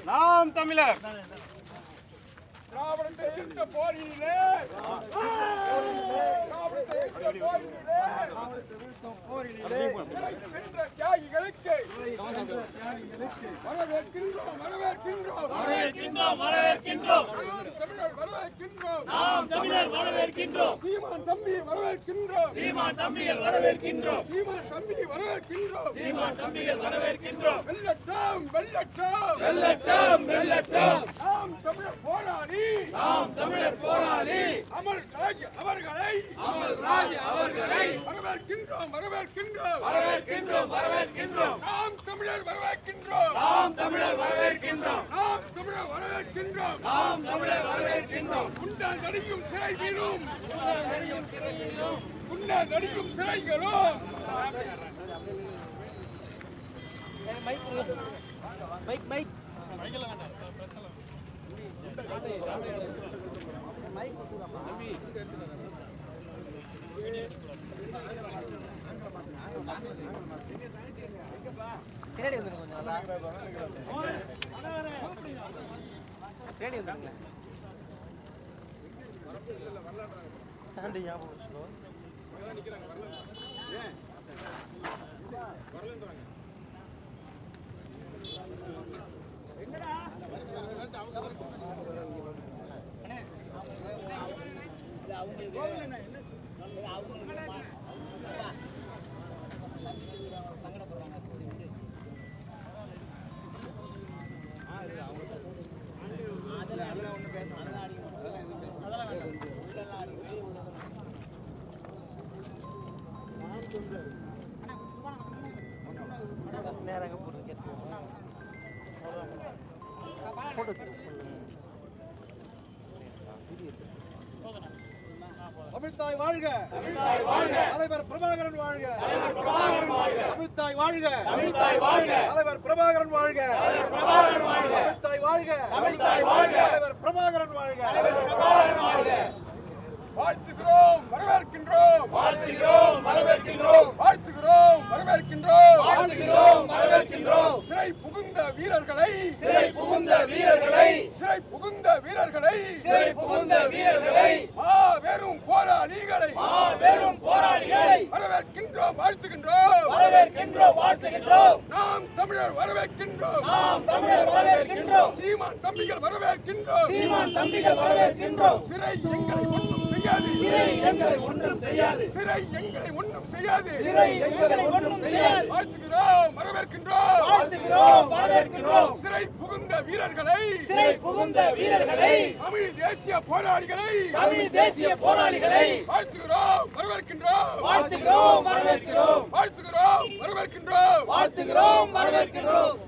நாம் தமிழர் திராவிடத்தை எதிர்த்த போரிலே தியாகிகளுக்கு வரவேற்கின்றோம் நாம் தமிழர் வரவேற்கின்றோம் சீமான் தம்பி வரவேற்கின்றோம் வெல்லட்டும் நாம் தமிழர் போராளி அமர் ராஜ் அவர்களை வரவேற்கின்றோம் நாம் தமிழர் வரவேற்கின்றோம் குண்டால் நடிக்கும் சிறை வீரும் குண்டால் நடிக்கும் சிறைகளும் பின்னாடி வந்துருங்க கொஞ்சம் நல்லா பின்னாடி வந்துருங்களே ஸ்டாண்டு ஞாபகம் வச்சுக்கோ நேராக போடுறது கேட்போம் தமிழ்தாய் வாழ்க தலைவர் பிரபாகரன் வாழ்க தமிழ்தாய் வாழ்க தலைவர் பிரபாகரன் வாழ்க தமிழ்தாய் வாழ்க தலைவர் பிரபாகரன் வாழ்க வாழ்த்துகிறோம் வரவேற்கின்றோம் சிறை புகுந்த வீரர்களை மாபெரும் போராளிகளை வரவேற்கின்றோம் வாழ்த்துகின்றோம் நாம் தமிழர் வரவேற்கின்றோம் சீமான் தம்பிகள் வரவேற்கின்றோம் சிறை எங்களை ஒன்றும் செய்யாது வாழ்த்துகிறோம் வரவேற்கின்றோம் சிறை புகுந்த வீரர்களை தமிழ் தேசிய போராளிகளை வாழ்த்துகிறோம் வரவேற்கின்றோம்